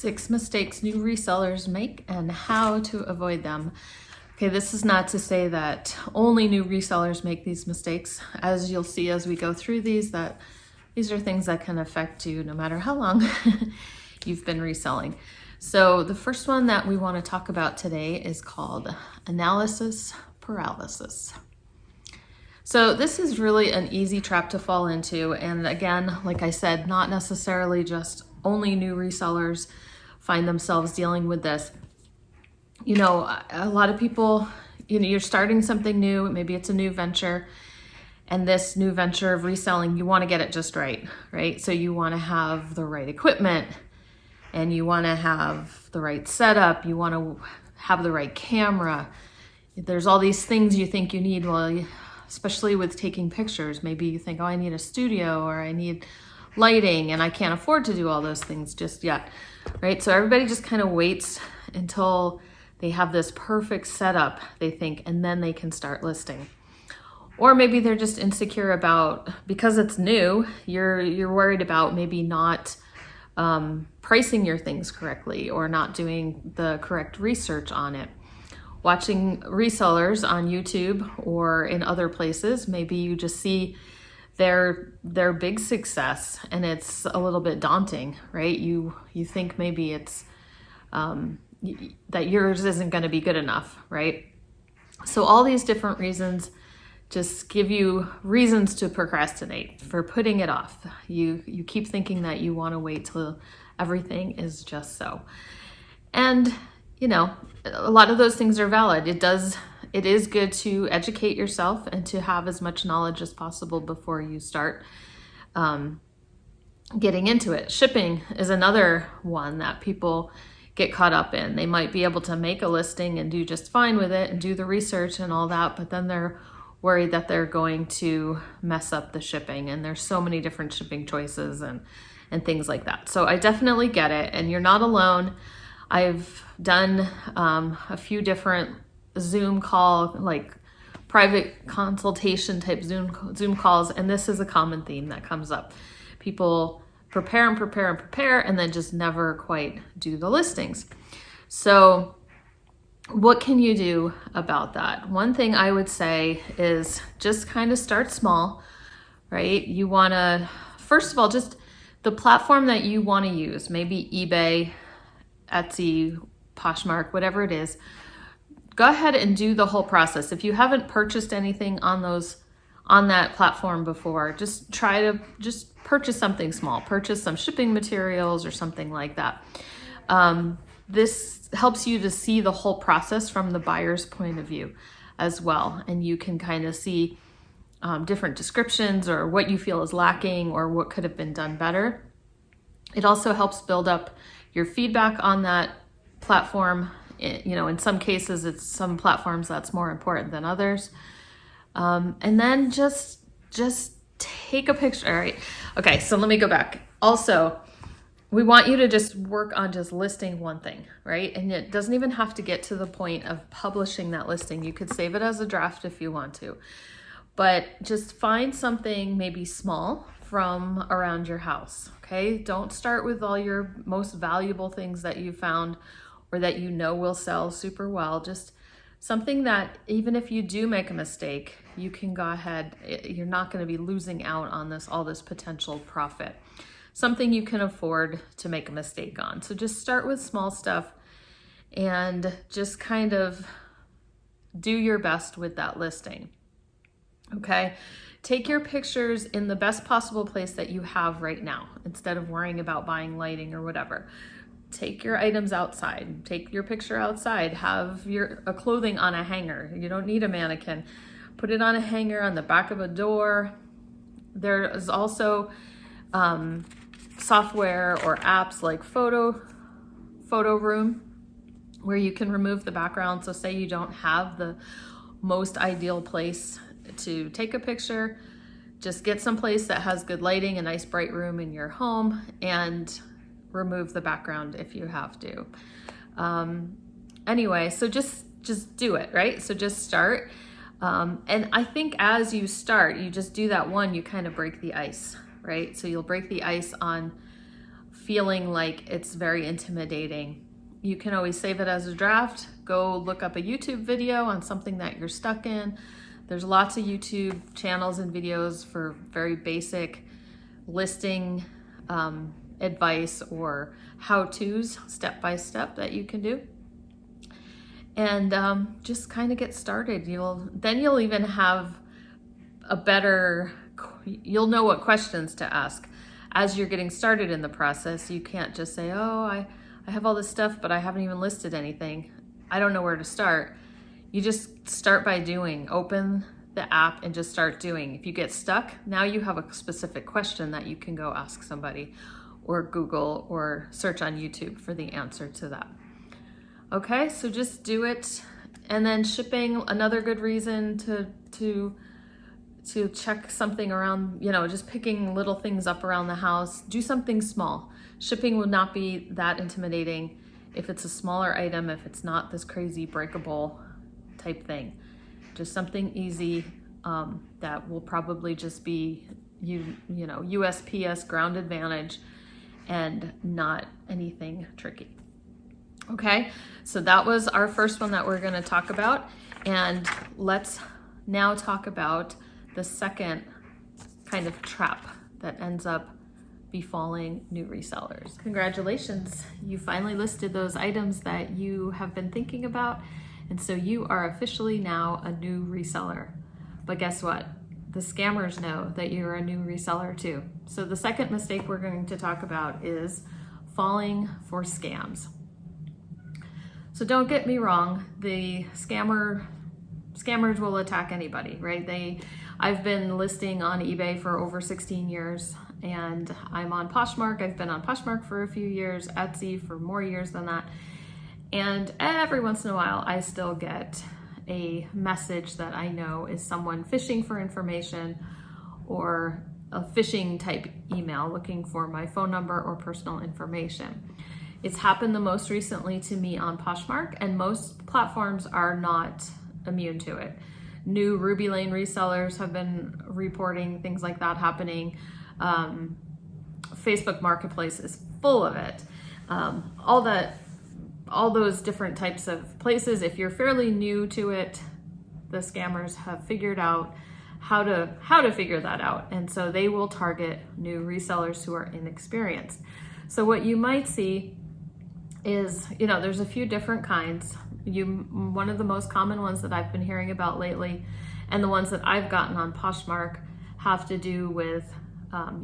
6 mistakes new resellers make and how to avoid them. Okay, this is not to say that only new resellers make these mistakes. As you'll see as we go through these, that these are things that can affect you no matter how long you've been reselling. So the first one that we want to talk about today is called analysis paralysis. So this is really an easy trap to fall into. And again, like I said, not necessarily just only new resellers find themselves dealing with this. You know, a lot of people, you're starting something new, maybe it's a new venture, and this new venture of reselling, you want to get it just right? So you want to have the right equipment, and you want to have the right setup, you want to have the right camera. There's all these things you think you need, well, especially with taking pictures. Maybe you think, oh, I need a studio, or I need lighting, and I can't afford to do all those things just yet, right? So everybody just kind of waits until they have this perfect setup, they think, and then they can start listing. Or maybe they're just insecure about, because it's new, you're worried about maybe not pricing your things correctly or not doing the correct research on it. Watching resellers on YouTube or in other places, maybe you just see their big success and it's a little bit daunting, right? You think maybe it's that yours isn't going to be good enough, right? So all these different reasons just give you reasons to procrastinate, for putting it off. You keep thinking that you want to wait till everything is just so. And you know, a lot of those things are valid. It is good to educate yourself and to have as much knowledge as possible before you start getting into it. Shipping is another one that people get caught up in. They might be able to make a listing and do just fine with it and do the research and all that, but then they're worried that they're going to mess up the shipping, and there's so many different shipping choices and things like that. So I definitely get it, and you're not alone. I've done a few different Zoom call, like private consultation type Zoom calls, and this is a common theme that comes up. People prepare and then just never quite do the listings. So what can you do about that? One thing I would say is just kind of start small, right? You want to, first of all, just the platform that you want to use, maybe eBay, Etsy, Poshmark, whatever it is, go ahead and do the whole process. If you haven't purchased anything on that platform before, just try to just purchase something small, purchase some shipping materials or something like that. This helps you to see the whole process from the buyer's point of view as well. And you can kind of see different descriptions or what you feel is lacking or what could have been done better. It also helps build up your feedback on that platform. You know, in some cases, it's some platforms that's more important than others. And then just take a picture. All right. Okay. So let me go back. Also, we want you to just work on just listing one thing, right? And it doesn't even have to get to the point of publishing that listing. You could save it as a draft if you want to, but just find something maybe small from around your house. Okay. Don't start with all your most valuable things that you found or that you know will sell super well. Just something that even if you do make a mistake, you can go ahead, you're not going to be losing out on all this potential profit. Something you can afford to make a mistake on. So just start with small stuff and just kind of do your best with that listing. Okay. Take your pictures in the best possible place that you have right now, instead of worrying about buying lighting or whatever. Take your items outside, take your picture outside, have a clothing on a hanger. You don't need a mannequin. Put it on a hanger on the back of a door. There is also software or apps like Photo Room where you can remove the background. So say you don't have the most ideal place to take a picture, just get some place that has good lighting, a nice bright room in your home, and remove the background if you have to. Anyway, so just do it, right? So just start. And I think as you start, you just do that one, you kind of break the ice, right? So you'll break the ice on feeling like it's very intimidating, you can always save it as a draft. Go look up a YouTube video on something that you're stuck in. There's lots of YouTube channels and videos for very basic listing advice or how-tos, step-by-step, that you can do. And just kind of get started. Then you'll even have you'll know what questions to ask. As you're getting started in the process, you can't just say, oh, I have all this stuff, but I haven't even listed anything. I don't know where to start. You just start by doing. Open the app and just start doing. If you get stuck, now you have a specific question that you can go ask somebody, or Google, or search on YouTube for the answer to that. Okay, so just do it. And then shipping, another good reason to check something around, just picking little things up around the house. Do something small. Shipping would not be that intimidating if it's a smaller item, if it's not this crazy breakable type thing. Just something easy that will probably just be USPS ground advantage and not anything tricky. Okay, so that was our first one that we're going to talk about, and let's now talk about the second kind of trap that ends up befalling new resellers. Congratulations, you finally listed those items that you have been thinking about, and so you are officially now a new reseller. But guess what? The scammers know that you're a new reseller too. So the second mistake we're going to talk about is falling for scams. So don't get me wrong, the scammers will attack anybody, right? I've been listing on eBay for over 16 years, and I'm on Poshmark. I've been on Poshmark for a few years, Etsy for more years than that. And every once in a while, I still get a message that I know is someone fishing for information, or a phishing type email looking for my phone number or personal information. It's happened the most recently to me on Poshmark, and most platforms are not immune to it. New Ruby Lane resellers have been reporting things like that happening. Facebook Marketplace is full of it. All those different types of places, if you're fairly new to it, the scammers have figured out how to figure that out. And so they will target new resellers who are inexperienced. So what you might see is, there's a few different kinds. One of the most common ones that I've been hearing about lately, and the ones that I've gotten on Poshmark, have to do with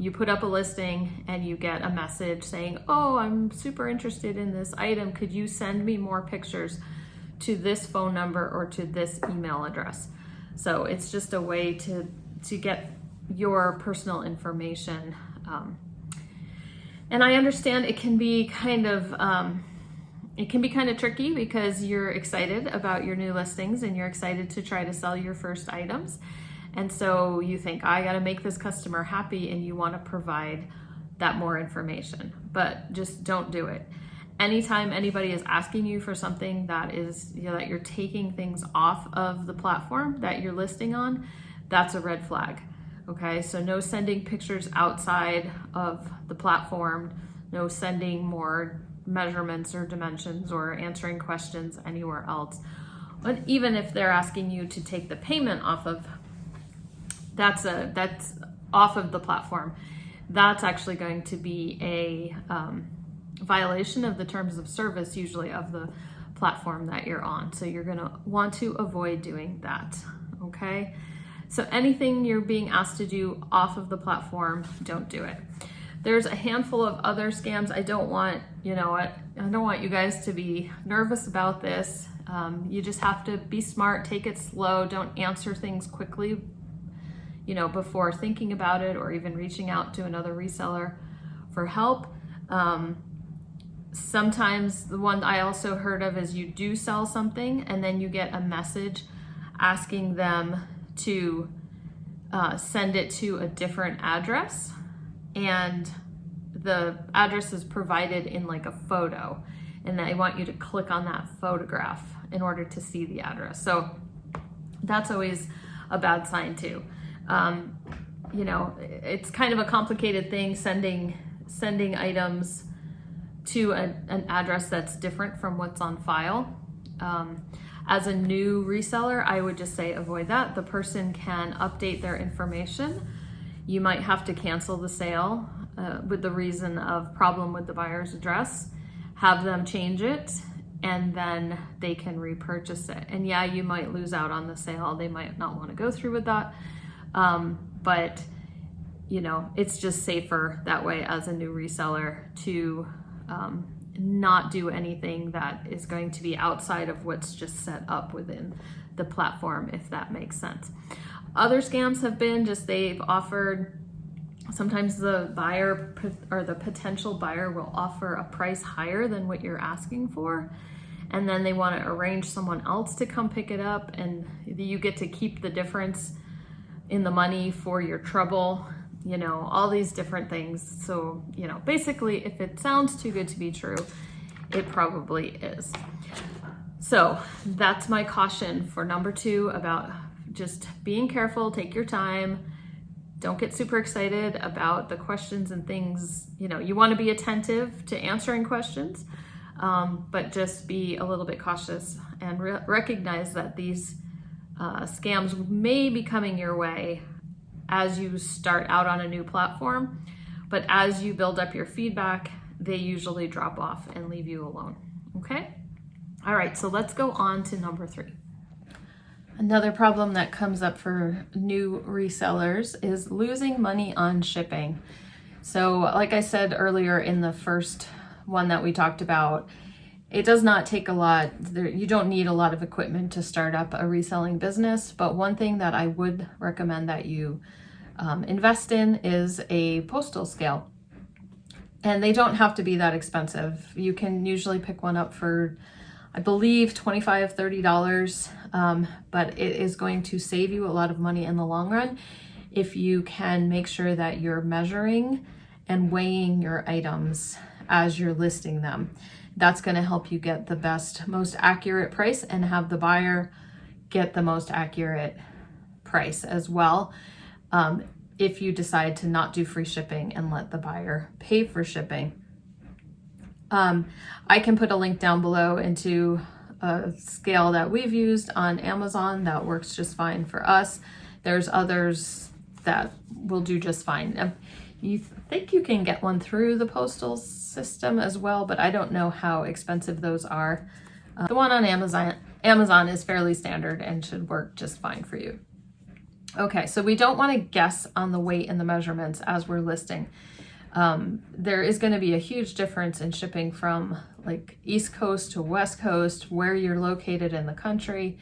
you put up a listing and you get a message saying, oh, I'm super interested in this item. Could you send me more pictures to this phone number or to this email address? So it's just a way to get your personal information. And I understand it can be kind of tricky because you're excited about your new listings and you're excited to try to sell your first items. And so you think, I got to make this customer happy, and you want to provide that more information, but just don't do it. Anytime anybody is asking you for something that is, that you're taking things off of the platform that you're listing on, that's a red flag. Okay, so no sending pictures outside of the platform, no sending more measurements or dimensions or answering questions anywhere else. But even if they're asking you to take the payment off of, that's off of the platform, that's actually going to be a violation of the terms of service, usually of the platform that you're on. So you're going to want to avoid doing that. Okay. So anything you're being asked to do off of the platform, don't do it. There's a handful of other scams. I don't want you guys to be nervous about this. You just have to be smart, take it slow, don't answer things quickly, before thinking about it or even reaching out to another reseller for help. Sometimes the one I also heard of is you do sell something and then you get a message asking them to send it to a different address, and the address is provided in like a photo, and they want you to click on that photograph in order to see the address. So that's always a bad sign too. It's kind of a complicated thing, sending items to an address that's different from what's on file. As a new reseller, I would just say avoid that. The person can update their information. You might have to cancel the sale with the reason of problem with the buyer's address, have them change it, and then they can repurchase it. And yeah, you might lose out on the sale. They might not want to go through with that. But you know, it's just safer that way as a new reseller to not do anything that is going to be outside of what's just set up within the platform, if that makes sense. Other scams have been just they've offered, sometimes the buyer or the potential buyer will offer a price higher than what you're asking for, and then they want to arrange someone else to come pick it up, and you get to keep the difference in the money for your trouble, you know, all these different things. So, you know, basically, if it sounds too good to be true, it probably is. So that's my caution for number 2 about just being careful, take your time. Don't get super excited about the questions and things. You know, you want to be attentive to answering questions, but just be a little bit cautious and recognize that these scams may be coming your way as you start out on a new platform, but as you build up your feedback, they usually drop off and leave you alone. Okay? All right, so let's go on to number 3. Another problem that comes up for new resellers is losing money on shipping. So like I said earlier in the first one that we talked about, it does not take a lot. You don't need a lot of equipment to start up a reselling business, but one thing that I would recommend that you invest in is a postal scale. And they don't have to be that expensive. You can usually pick one up for, I believe, $25, $30, but it is going to save you a lot of money in the long run if you can make sure that you're measuring and weighing your items as you're listing them. That's going to help you get the best, most accurate price and have the buyer get the most accurate price as well. If you decide to not do free shipping and let the buyer pay for shipping. I can put a link down below into a scale that we've used on Amazon that works just fine for us. There's others that will do just fine. You think you can get one through the postal system as well, but I don't know how expensive those are. The one on Amazon is fairly standard and should work just fine for you. Okay, so we don't want to guess on the weight and the measurements as we're listing. There is going to be a huge difference in shipping from like East Coast to West Coast, where you're located in the country.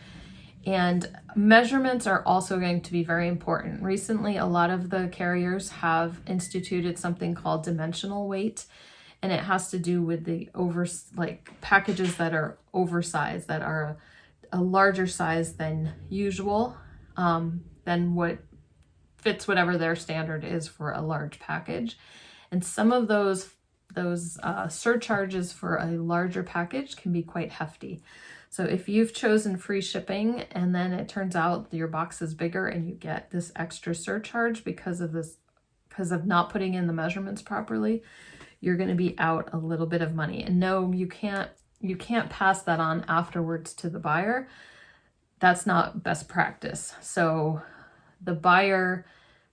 And measurements are also going to be very important. Recently, a lot of the carriers have instituted something called dimensional weight, and it has to do with the packages that are oversized, that are a larger size than usual, than what fits whatever their standard is for a large package. And some of those surcharges for a larger package can be quite hefty. So if you've chosen free shipping and then it turns out your box is bigger and you get this extra surcharge because of not putting in the measurements properly, you're going to be out a little bit of money. And no, you can't pass that on afterwards to the buyer. That's not best practice. So the buyer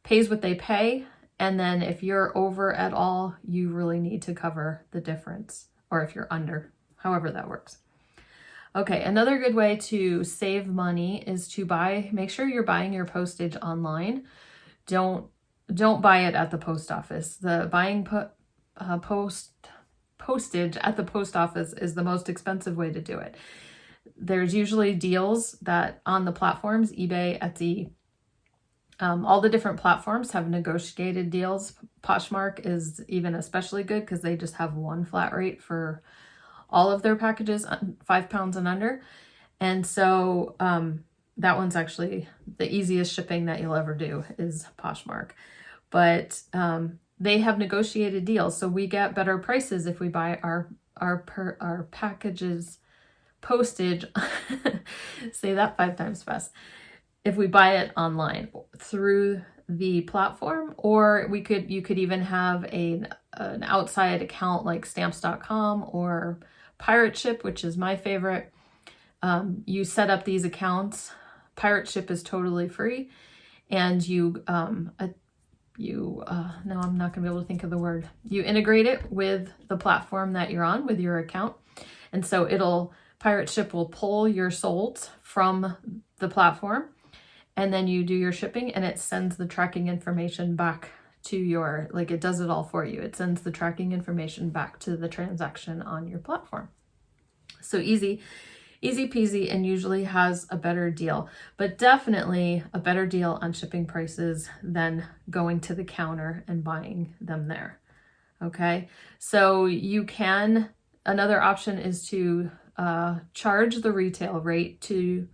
pays what they pay, and then if you're over at all, you really need to cover the difference, or if you're under, however that works. Okay, another good way to save money is to make sure you're buying your postage online. Don't buy it at the post office. The buying postage at the post office is the most expensive way to do it. There's usually deals that on the platforms, eBay, Etsy, all the different platforms have negotiated deals. Poshmark is even especially good because they just have one flat rate for all of their packages, 5 pounds and under. And so that one's actually the easiest shipping that you'll ever do is Poshmark. But they have negotiated deals, so we get better prices if we buy our packages postage, say that 5 times fast, if we buy it online through the platform, or you could even have an outside account like stamps.com or Pirate Ship, which is my favorite. You set up these accounts. Pirate Ship is totally free, and no, I'm not gonna be able to think of the word. You integrate it with the platform that you're on with your account, and so Pirate Ship will pull your solds from the platform, and then you do your shipping, and it sends the tracking information back to it does it all for you. It sends the tracking information back to the transaction on your platform. So easy peasy, and usually has a better deal, but definitely a better deal on shipping prices than going to the counter and buying them there. Okay, so another option is to charge the retail rate to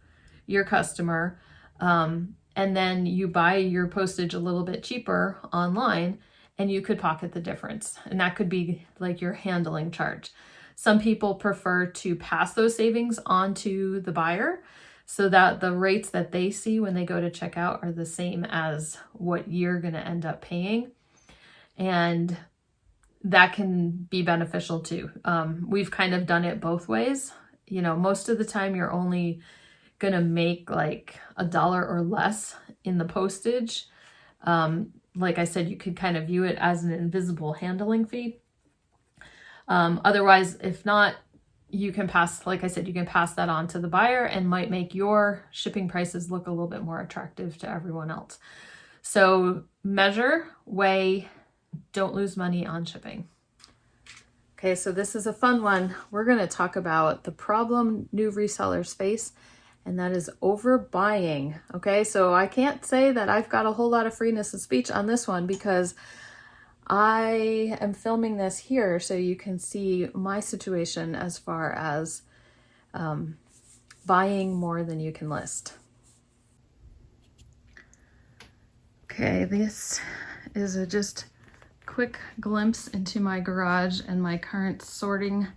your customer, and then you buy your postage a little bit cheaper online, and you could pocket the difference, and that could be like your handling charge. Some people prefer to pass those savings on to the buyer so that the rates that they see when they go to checkout are the same as what you're going to end up paying. And that can be beneficial too. We've kind of done it both ways. Most of the time you're only going to make like $1 or less in the postage. Like I said, you could kind of view it as an invisible handling fee. Otherwise, if not, you can pass that on to the buyer, and might make your shipping prices look a little bit more attractive to everyone else. So measure, weigh, don't lose money on shipping. Okay, so this is a fun one. We're going to talk about the problem new resellers face, and that is overbuying. Okay, so I can't say that I've got a whole lot of freeness of speech on this one, because I am filming this here so you can see my situation as far as buying more than you can list. Okay, this is a just quick glimpse into my garage and my current sorting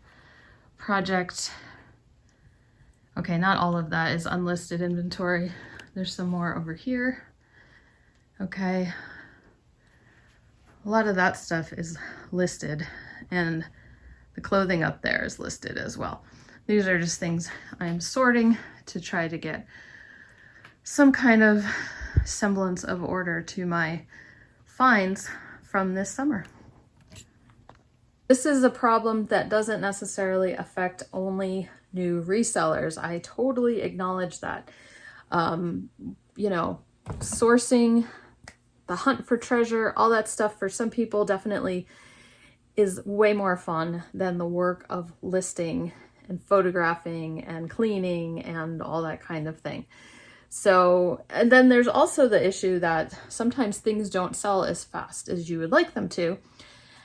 project. Okay, not all of that is unlisted inventory. There's some more over here. Okay. A lot of that stuff is listed, and the clothing up there is listed as well. These are just things I'm sorting to try to get some kind of semblance of order to my finds from this summer. This is a problem that doesn't necessarily affect only new resellers. I totally acknowledge that. Sourcing, the hunt for treasure, all that stuff for some people definitely is way more fun than the work of listing and photographing and cleaning and all that kind of thing. So, and then there's also the issue that sometimes things don't sell as fast as you would like them to.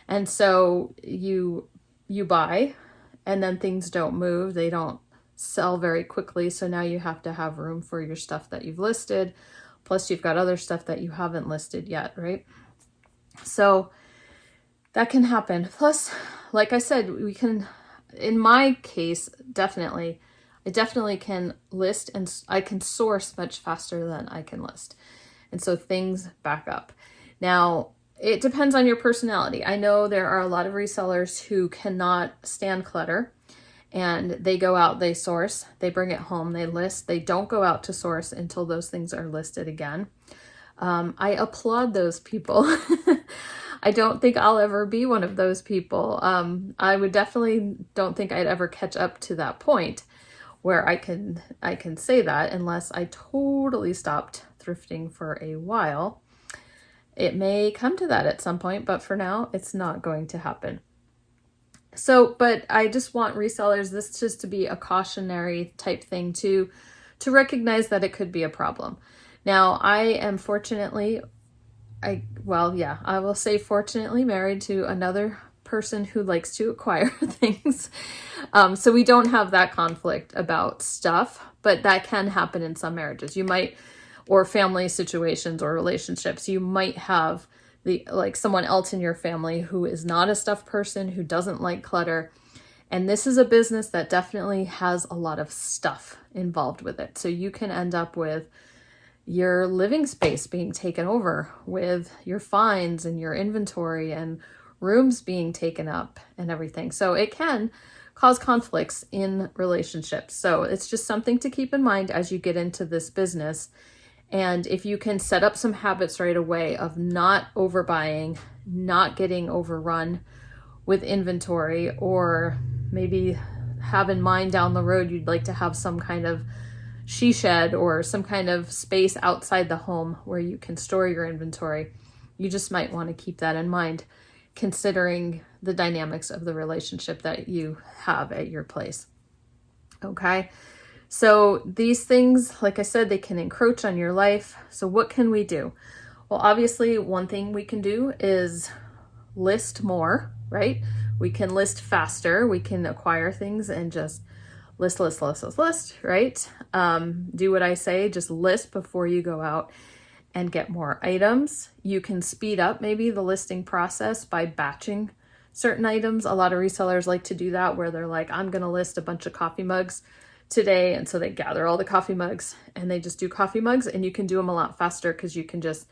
And so you buy, and then things don't move. They don't sell very quickly. So now you have to have room for your stuff that you've listed. Plus you've got other stuff that you haven't listed yet, right? So that can happen. Plus, like I said, in my case, I definitely can list, and I can source much faster than I can list. And so things back up. Now, it depends on your personality. I know there are a lot of resellers who cannot stand clutter, and they go out, they source, they bring it home, they list. They don't go out to source until those things are listed again. I applaud those people. I don't think I'll ever be one of those people. I would definitely don't think I'd ever catch up to that point where I can say that, unless I totally stopped thrifting for a while. It may come to that at some point, but for now, it's not going to happen. So, but I just want resellers, this just to be a cautionary type thing to recognize that it could be a problem. Now, I am fortunately married to another person who likes to acquire things. So we don't have that conflict about stuff, but that can happen in some marriages. Or family situations or relationships, you might have someone else in your family who is not a stuff person, who doesn't like clutter. And this is a business that definitely has a lot of stuff involved with it. So you can end up with, your living space being taken over with your finds and your inventory and rooms being taken up and everything. So it can cause conflicts in relationships. So it's just something to keep in mind as you get into this business. And if you can set up some habits right away of not overbuying, not getting overrun with inventory, or maybe have in mind down the road you'd like to have some kind of she shed or some kind of space outside the home where you can store your inventory, you just might want to keep that in mind, considering the dynamics of the relationship that you have at your place. Okay, so these things, like I said, they can encroach on your life. So what can we do? Well, obviously, one thing we can do is list more, right? We can list faster. We can acquire things and just list, right? Do what I say, just list before you go out and get more items. You can speed up maybe the listing process by batching certain items. A lot of resellers like to do that, where they're like, I'm going to list a bunch of coffee mugs today. And so they gather all the coffee mugs and they just do coffee mugs, and you can do them a lot faster because you can just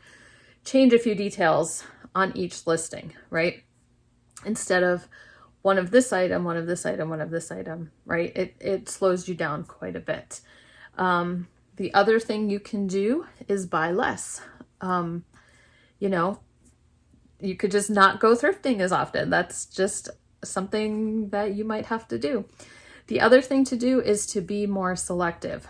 change a few details on each listing, right? Instead of one of this item, one of this item, one of this item, right? It slows you down quite a bit. The other thing you can do is buy less. You know, you could just not go thrifting as often. That's just something that you might have to do. The other thing to do is to be more selective.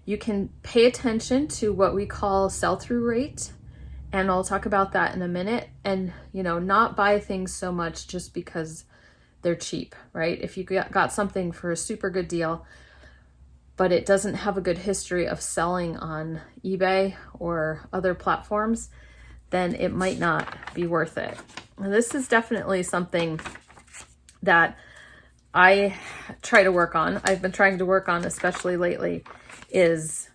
You can pay attention to what we call sell-through rate, and I'll talk about that in a minute. And, you know, not buy things so much just because they're cheap, right? If you got something for a super good deal, but it doesn't have a good history of selling on eBay or other platforms, then it might not be worth it. And this is definitely something that I try to work on. I've been trying to work on, especially lately, is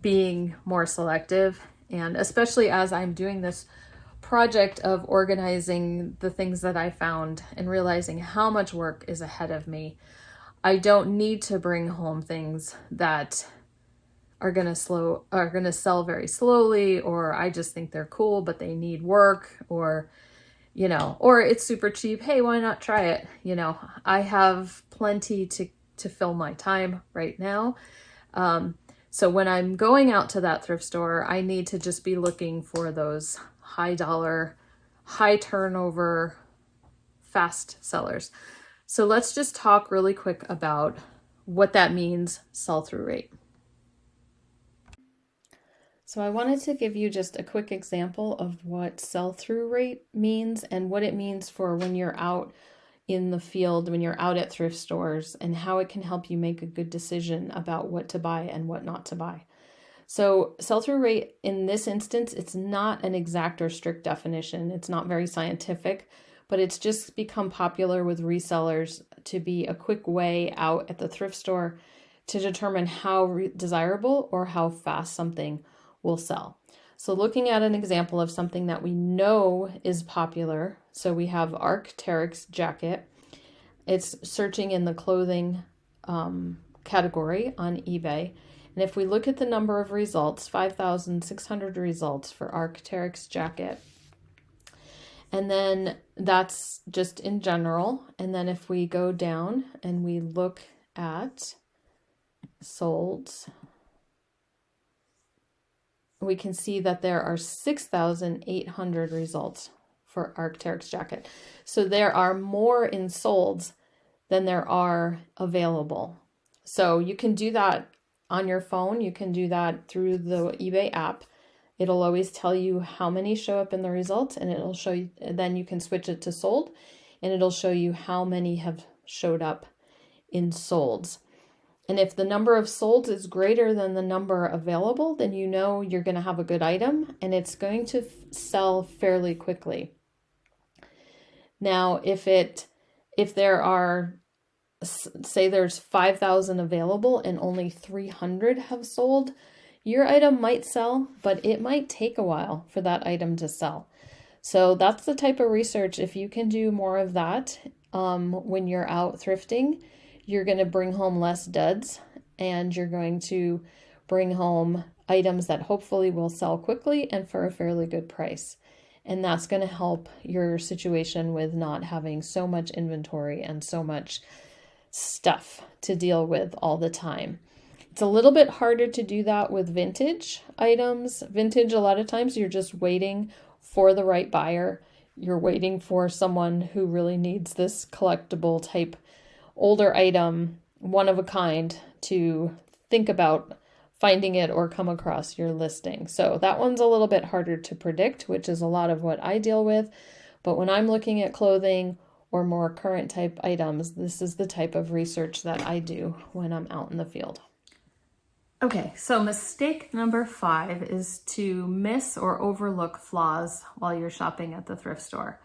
being more selective. And especially as I'm doing this project of organizing the things that I found and realizing how much work is ahead of me, I don't need to bring home things that are going to sell very slowly, or I just think they're cool, but they need work, or, you know, or it's super cheap. Hey, why not try it? You know, I have plenty to fill my time right now. So when I'm going out to that thrift store, I need to just be looking for those high dollar, high turnover, fast sellers. So let's just talk really quick about what that means, sell-through rate. So I wanted to give you just a quick example of what sell-through rate means and what it means for when you're out in the field, when you're out at thrift stores, and how it can help you make a good decision about what to buy and what not to buy. So sell-through rate in this instance, it's not an exact or strict definition. It's not very scientific, but it's just become popular with resellers to be a quick way out at the thrift store to determine how desirable or how fast something will sell. So looking at an example of something that we know is popular. So we have Arc'teryx jacket. It's searching in the clothing category on eBay. And if we look at the number of results, 5,600 results for Arc'teryx jacket. And then that's just in general. And then if we go down and we look at solds, we can see that there are 6,800 results for Arc'teryx jacket. So there are more in solds than there are available. So you can do that on your phone. You can do that through the eBay app. It'll always tell you how many show up in the results, and it'll show you, then you can switch it to sold, and it'll show you how many have showed up in solds. And if the number of solds is greater than the number available, then you know you're going to have a good item and it's going to sell fairly quickly. Now, if there are, say there's 5,000 available and only 300 have sold, your item might sell, but it might take a while for that item to sell. So that's the type of research. If you can do more of that when you're out thrifting, you're going to bring home less duds, and you're going to bring home items that hopefully will sell quickly and for a fairly good price. And that's going to help your situation with not having so much inventory and so much stuff to deal with all the time. It's a little bit harder to do that with vintage items. Vintage, a lot of times you're just waiting for the right buyer. You're waiting for someone who really needs this collectible type older item, one of a kind, to think about finding it or come across your listing. So that one's a little bit harder to predict, which is a lot of what I deal with. But when I'm looking at clothing or more current type items, this is the type of research that I do when I'm out in the field. Okay, so mistake number 5 is to miss or overlook flaws while you're shopping at the thrift store.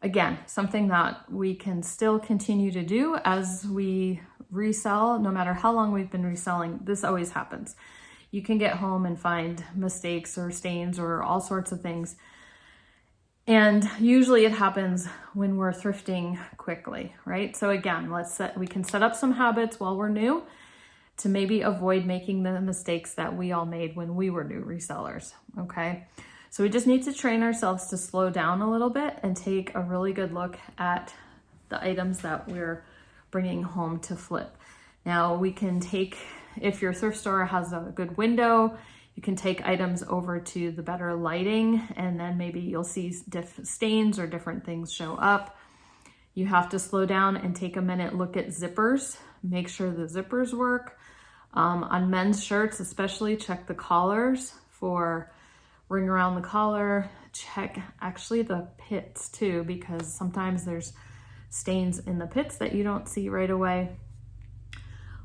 Again, something that we can still continue to do as we resell. No matter how long we've been reselling, this always happens. You can get home and find mistakes or stains or all sorts of things. And usually it happens when we're thrifting quickly, right? So again, we can set up some habits while we're new to maybe avoid making the mistakes that we all made when we were new resellers, okay? So we just need to train ourselves to slow down a little bit and take a really good look at the items that we're bringing home to flip. Now we can take, if your thrift store has a good window, you can take items over to the better lighting, and then maybe you'll see stains or different things show up. You have to slow down and take a minute, look at zippers, make sure the zippers work. On men's shirts especially, check the collars for ring around the collar. Check actually the pits too, because sometimes there's stains in the pits that you don't see right away.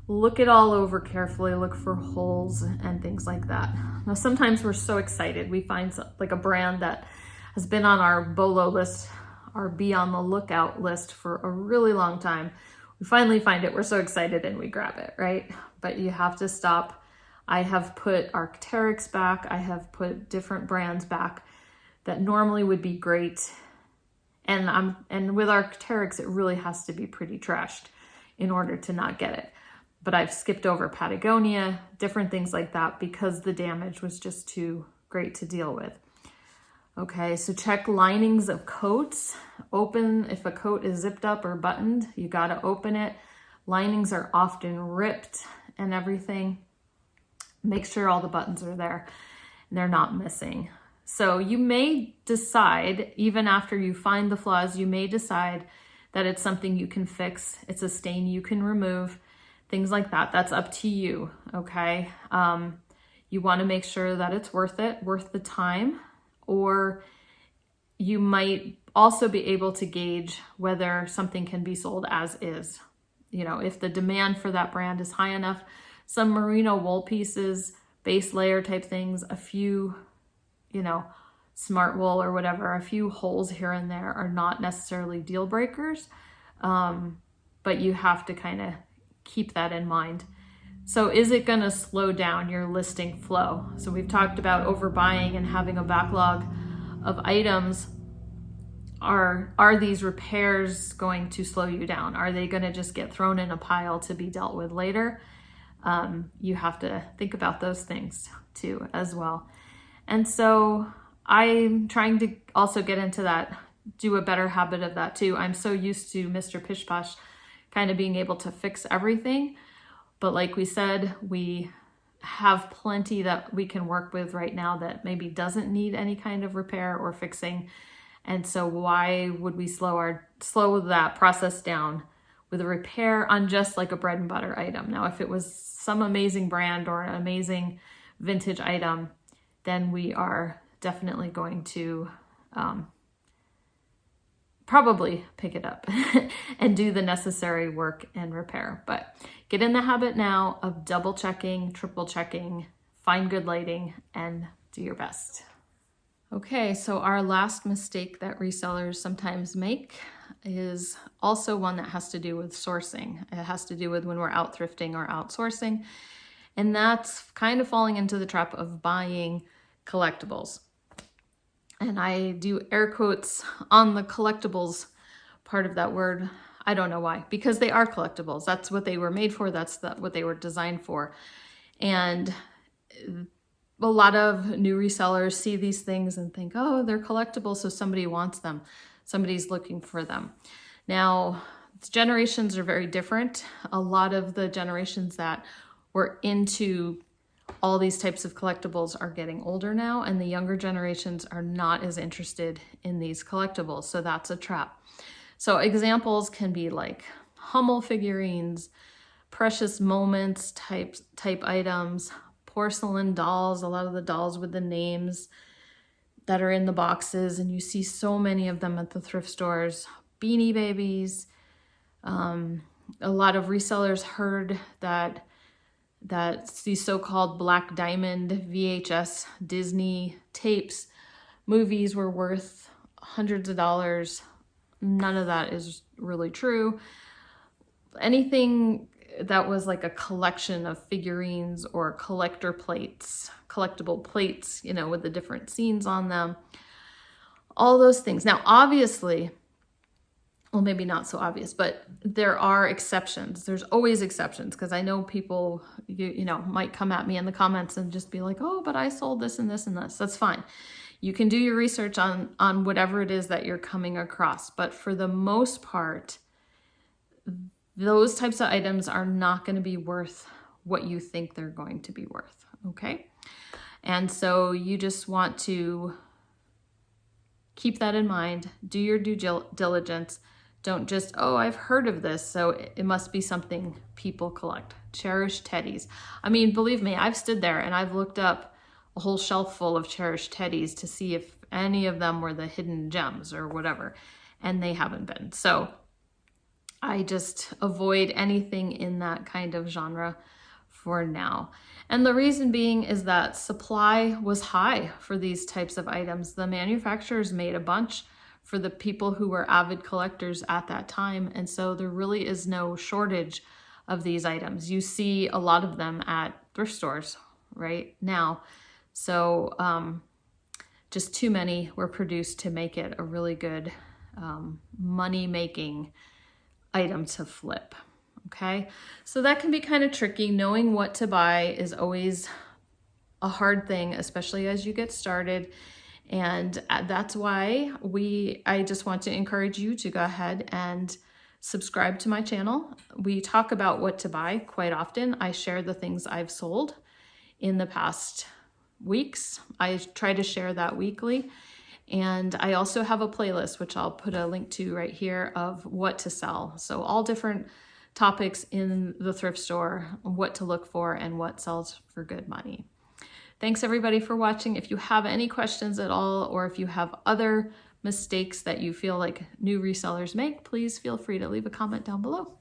Look it all over carefully, look for holes and things like that. Now sometimes we're so excited, we find like a brand that has been on our BOLO list, our be on the lookout list for a really long time. We finally find it, we're so excited and we grab it, right? But you have to stop. I have put Arc'teryx back, I have put different brands back that normally would be great. And with Arc'teryx, it really has to be pretty trashed in order to not get it. But I've skipped over Patagonia, different things like that, because the damage was just too great to deal with. Okay, so check linings of coats. Open, if a coat is zipped up or buttoned, you gotta open it. Linings are often ripped and everything. Make sure all the buttons are there and they're not missing. So you may decide, even after you find the flaws, you may decide that it's something you can fix. It's a stain you can remove, things like that. That's up to you, okay? You wanna make sure that it's worth it, worth the time, or you might also be able to gauge whether something can be sold as is. You know, if the demand for that brand is high enough, some merino wool pieces, base layer type things, a few, you know, smart wool or whatever, a few holes here and there are not necessarily deal breakers, but you have to kind of keep that in mind. So is it going to slow down your listing flow? So we've talked about overbuying and having a backlog of items. Are these repairs going to slow you down? Are they going to just get thrown in a pile to be dealt with later? You have to think about those things too as well. And so I'm trying to also get into that, do a better habit of that too. I'm so used to Mr. Pish Posh kind of being able to fix everything. But like we said, we have plenty that we can work with right now that maybe doesn't need any kind of repair or fixing. And so why would we slow that process down with a repair on just like a bread and butter item? Now, if it was some amazing brand or an amazing vintage item, then we are definitely going to probably pick it up and do the necessary work and repair. But get in the habit now of double checking, triple checking, find good lighting, and do your best. Okay, so our last mistake that resellers sometimes make is also one that has to do with sourcing. It has to do with when we're out thrifting or outsourcing. And that's kind of falling into the trap of buying collectibles. And I do air quotes on the collectibles part of that word. I don't know why, because they are collectibles. That's what they were made for. That's what they were designed for. And a lot of new resellers see these things and think, oh, they're collectible, so somebody wants them. Somebody's looking for them. Now, generations are very different. A lot of the generations that were into all these types of collectibles are getting older now, and the younger generations are not as interested in these collectibles, so that's a trap. So examples can be like Hummel figurines, precious moments type items, porcelain dolls, a lot of the dolls with the names that are in the boxes, and you see so many of them at the thrift stores. Beanie Babies. A lot of resellers heard that these so-called Black Diamond VHS Disney tapes, movies were worth hundreds of dollars. None of that is really true. Anything that was like a collection of figurines or collector plates, collectible plates, you know, with the different scenes on them, all those things. Now, obviously, well, maybe not so obvious, but there are exceptions. There's always exceptions, because I know people, you know, might come at me in the comments and just be like, oh, but I sold this and this and this. That's fine. You can do your research on whatever it is that you're coming across. But for the most part, those types of items are not going to be worth what you think they're going to be worth, okay? And so you just want to keep that in mind. Do your due diligence. Don't just, oh, I've heard of this, so it must be something people collect. Cherished teddies. I mean, believe me, I've stood there and I've looked up a whole shelf full of cherished teddies to see if any of them were the hidden gems or whatever, and they haven't been. So I just avoid anything in that kind of genre for now. And the reason being is that supply was high for these types of items. The manufacturers made a bunch for the people who were avid collectors at that time. And so there really is no shortage of these items. You see a lot of them at thrift stores right now. So just too many were produced to make it a really good money-making item to flip. Okay, so that can be kind of tricky. Knowing what to buy is always a hard thing, especially as you get started. And that's why I just want to encourage you to go ahead and subscribe to my channel. We talk about what to buy quite often. I share the things I've sold in the past weeks. I try to share that weekly. And I also have a playlist, which I'll put a link to right here, of what to sell. So all different topics in the thrift store, what to look for, and what sells for good money. Thanks everybody for watching. If you have any questions at all, or if you have other mistakes that you feel like new resellers make, please feel free to leave a comment down below.